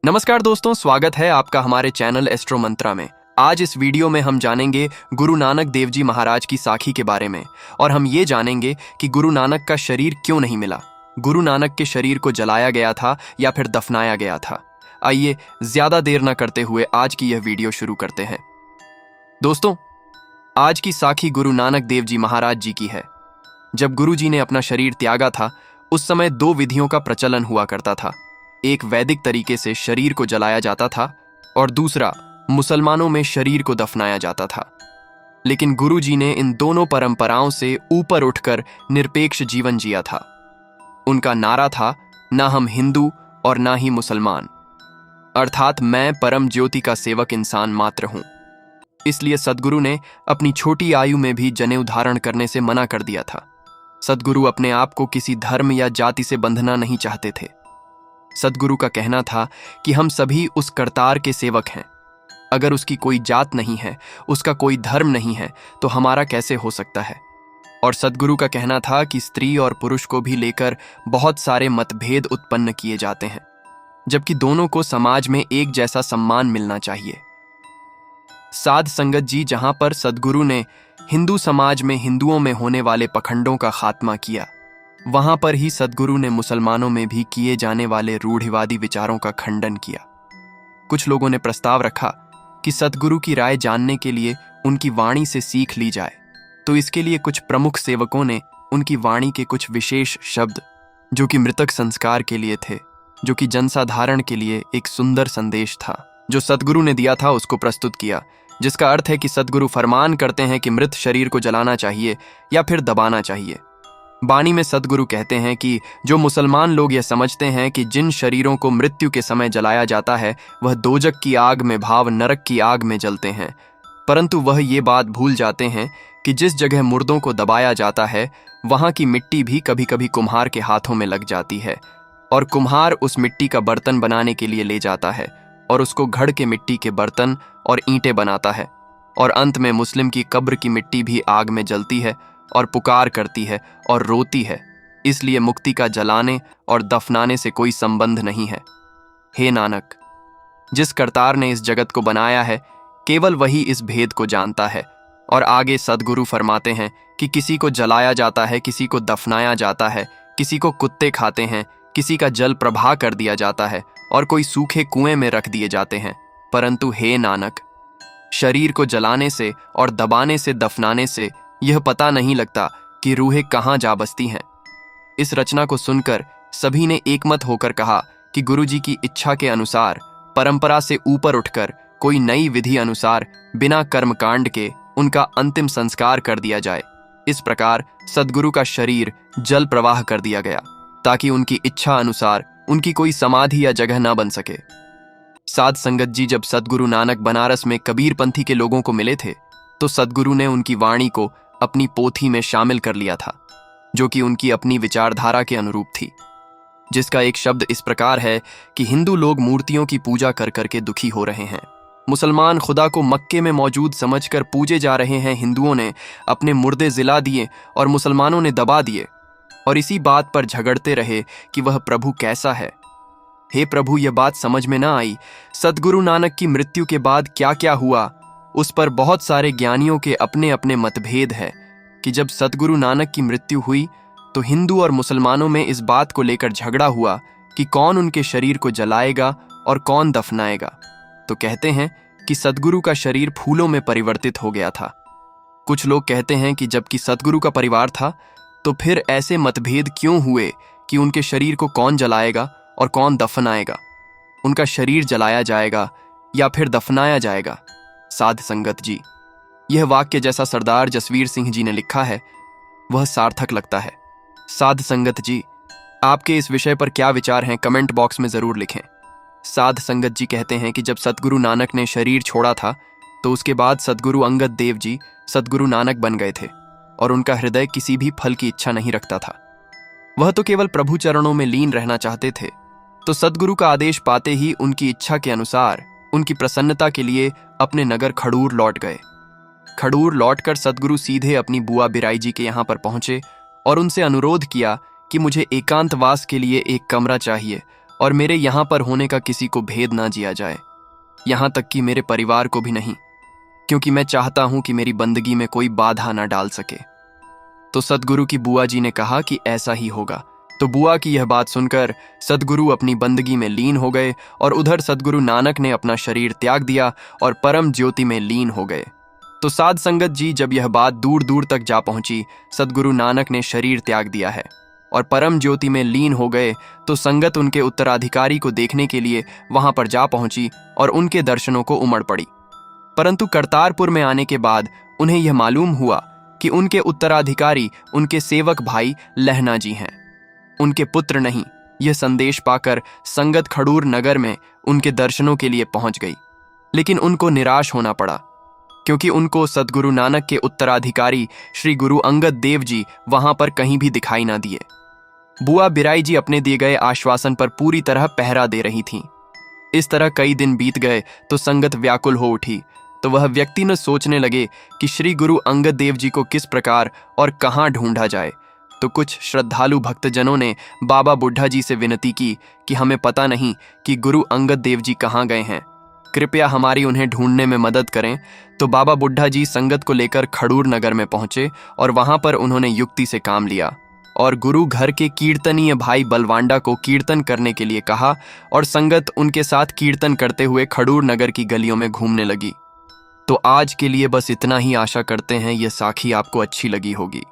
नमस्कार दोस्तों, स्वागत है आपका हमारे चैनल एस्ट्रो मंत्रा में। आज इस वीडियो में हम जानेंगे गुरु नानक देव जी महाराज की साखी के बारे में और हम ये जानेंगे कि गुरु नानक का शरीर क्यों नहीं मिला। गुरु नानक के शरीर को जलाया गया था या फिर दफनाया गया था। आइए ज्यादा देर न करते हुए आज की यह वीडियो शुरू करते हैं। दोस्तों, आज की साखी गुरु नानक देव जी महाराज जी की है। जब गुरु जी ने अपना शरीर त्यागा था, उस समय दो विधियों का प्रचलन हुआ करता था। एक वैदिक तरीके से शरीर को जलाया जाता था और दूसरा मुसलमानों में शरीर को दफनाया जाता था। लेकिन गुरु जी ने इन दोनों परंपराओं से ऊपर उठकर निरपेक्ष जीवन जिया था। उनका नारा था, ना हम हिंदू और ना ही मुसलमान, अर्थात मैं परम ज्योति का सेवक इंसान मात्र हूं। इसलिए सद्गुरु ने अपनी छोटी आयु में भी जनेऊ धारण करने से मना कर दिया था। सद्गुरु अपने आप को किसी धर्म या जाति से बंधना नहीं चाहते थे। सद्गुरु का कहना था कि हम सभी उस करतार के सेवक हैं। अगर उसकी कोई जात नहीं है, उसका कोई धर्म नहीं है, तो हमारा कैसे हो सकता है। और सद्गुरु का कहना था कि स्त्री और पुरुष को भी लेकर बहुत सारे मतभेद उत्पन्न किए जाते हैं, जबकि दोनों को समाज में एक जैसा सम्मान मिलना चाहिए। साध संगत जी, जहां पर सद्गुरु ने हिंदू समाज में हिंदुओं में होने वाले पखंडों का खात्मा किया, वहां पर ही सद्गुरु ने मुसलमानों में भी किए जाने वाले रूढ़िवादी विचारों का खंडन किया। कुछ लोगों ने प्रस्ताव रखा कि सद्गुरु की राय जानने के लिए उनकी वाणी से सीख ली जाए, तो इसके लिए कुछ प्रमुख सेवकों ने उनकी वाणी के कुछ विशेष शब्द, जो कि मृतक संस्कार के लिए थे, जो कि जनसाधारण के लिए एक सुंदर संदेश था, जो सद्गुरु ने दिया था, उसको प्रस्तुत किया। जिसका अर्थ है कि सद्गुरु फरमान करते हैं कि मृत शरीर को जलाना चाहिए या फिर दबाना चाहिए। वाणी में सद्गुरु कहते हैं कि जो मुसलमान लोग यह समझते हैं कि जिन शरीरों को मृत्यु के समय जलाया जाता है वह दोजक की आग में भाव नरक की आग में जलते हैं, परंतु वह ये बात भूल जाते हैं कि जिस जगह मुर्दों को दबाया जाता है वहां की मिट्टी भी कभी कभी कुम्हार के हाथों में लग जाती है और कुम्हार उस मिट्टी का बर्तन बनाने के लिए ले जाता है और उसको घड़ के मिट्टी के बर्तन और ईंटें बनाता है, और अंत में मुस्लिम की कब्र की मिट्टी भी आग में जलती है और पुकार करती है और रोती है। इसलिए मुक्ति का जलाने और दफनाने से कोई संबंध नहीं है। हे नानक, जिस करतार ने इस जगत को बनाया है, केवल वही इस भेद को जानता है। और आगे सद्गुरु फरमाते हैं कि किसी को जलाया जाता है, किसी को दफनाया जाता है, किसी को कुत्ते खाते हैं, किसी का जल प्रवाह कर दिया जाता है और कोई सूखे कुएं में रख दिए जाते हैं। परंतु हे नानक, शरीर को जलाने से और दबाने से, दफनाने से यह पता नहीं लगता कि रूहें कहाँ जा बसती हैं। इस रचना को सुनकर सभी ने एकमत होकर कहा कि गुरुजी की इच्छा के अनुसार परंपरा से ऊपर उठकर कोई नई विधि अनुसार बिना कर्मकांड के उनका अंतिम संस्कार कर दिया जाए। इस प्रकार सद्गुरु का शरीर जल प्रवाह कर दिया गया ताकि उनकी इच्छा अनुसार उनकी कोई समाधि या जगह न बन सके। साध संगत जी, जब सद्गुरु नानक बनारस में कबीर पंथी के लोगों को मिले थे, तो सद्गुरु ने उनकी वाणी को अपनी पोथी में शामिल कर लिया था, जो कि उनकी अपनी विचारधारा के अनुरूप थी, जिसका एक शब्द इस प्रकार है कि हिंदू लोग मूर्तियों की पूजा कर करके दुखी हो रहे हैं, मुसलमान खुदा को मक्के में मौजूद समझकर पूजे जा रहे हैं, हिंदुओं ने अपने मुर्दे जिला दिए और मुसलमानों ने दबा दिए, और इसी बात पर झगड़ते रहे कि वह प्रभु कैसा है। हे प्रभु, यह बात समझ में न आई। सद्गुरु नानक की मृत्यु के बाद क्या क्या हुआ, उस पर बहुत सारे ज्ञानियों के अपने अपने मतभेद है कि जब सद्गुरु नानक की मृत्यु हुई तो हिंदू और मुसलमानों में इस बात को लेकर झगड़ा हुआ कि कौन उनके शरीर को जलाएगा और कौन दफनाएगा। तो कहते हैं कि सद्गुरु का शरीर फूलों में परिवर्तित हो गया था। कुछ लोग कहते हैं कि जबकि सद्गुरु का परिवार था तो फिर ऐसे मतभेद क्यों हुए कि उनके शरीर को कौन जलाएगा और कौन दफनाएगा, उनका शरीर जलाया जाएगा या फिर दफनाया जाएगा। साध संगत जी, यह वाक्य जैसा सरदार जसवीर सिंह जी ने लिखा है वह सार्थक लगता है। साध संगत जी, आपके इस विषय पर क्या विचार हैं, कमेंट बॉक्स में जरूर लिखें। साध संगत जी कहते हैं कि जब सद्गुरु नानक ने शरीर छोड़ा था तो उसके बाद सद्गुरु अंगद देव जी सद्गुरु नानक बन गए थे और उनका हृदय किसी भी फल की इच्छा नहीं रखता था। वह तो केवल प्रभु चरणों में लीन रहना चाहते थे। तो सद्गुरु का आदेश पाते ही उनकी इच्छा के अनुसार उनकी प्रसन्नता के लिए अपने नगर खडूर लौट गए। खडूर लौटकर सद्गुरु सीधे अपनी बुआ बिराई जी के यहाँ पर पहुंचे और उनसे अनुरोध किया कि मुझे एकांतवास के लिए एक कमरा चाहिए और मेरे यहाँ पर होने का किसी को भेद ना जिया जाए, यहाँ तक कि मेरे परिवार को भी नहीं, क्योंकि मैं चाहता हूं कि मेरी बंदगी में कोई बाधा ना डाल सके। तो सदगुरु की बुआ जी ने कहा कि ऐसा ही होगा। तो बुआ की यह बात सुनकर सदगुरु अपनी बंदगी में लीन हो गए और उधर सदगुरु नानक ने अपना शरीर त्याग दिया और परम ज्योति में लीन हो गए। तो साध संगत जी, जब यह बात दूर दूर तक जा पहुंची, सदगुरु नानक ने शरीर त्याग दिया है और परम ज्योति में लीन हो गए, तो संगत उनके उत्तराधिकारी को देखने के लिए वहां पर जा पहुंची और उनके दर्शनों को उमड़ पड़ी। परंतु करतारपुर में आने के बाद उन्हें यह मालूम हुआ कि उनके उत्तराधिकारी उनके सेवक भाई लहना जी हैं, उनके पुत्र नहीं। यह संदेश पाकर संगत खडूर नगर में उनके दर्शनों के लिए पहुंच गई, लेकिन उनको निराश होना पड़ा, क्योंकि उनको सदगुरु नानक के उत्तराधिकारी श्री गुरु अंगद देव जी वहां पर कहीं भी दिखाई ना दिए। बुआ बिराई जी अपने दिए गए आश्वासन पर पूरी तरह पहरा दे रही थीं। इस तरह कई दिन बीत गए तो संगत व्याकुल हो उठी। तो वह व्यक्ति न सोचने लगे कि श्री गुरु अंगद देव जी को किस प्रकार और कहाँ ढूंढा जाए। तो कुछ श्रद्धालु भक्तजनों ने बाबा बुढ़ा जी से विनती की कि हमें पता नहीं कि गुरु अंगद देव जी कहाँ गए हैं, कृपया हमारी उन्हें ढूंढने में मदद करें। तो बाबा बुढ़ा जी संगत को लेकर खडूर नगर में पहुंचे और वहां पर उन्होंने युक्ति से काम लिया और गुरु घर के कीर्तनीय भाई बलवांडा को कीर्तन करने के लिए कहा और संगत उनके साथ कीर्तन करते हुए खडूर नगर की गलियों में घूमने लगी। तो आज के लिए बस इतना ही। आशा करते हैं यह साखी आपको अच्छी लगी होगी।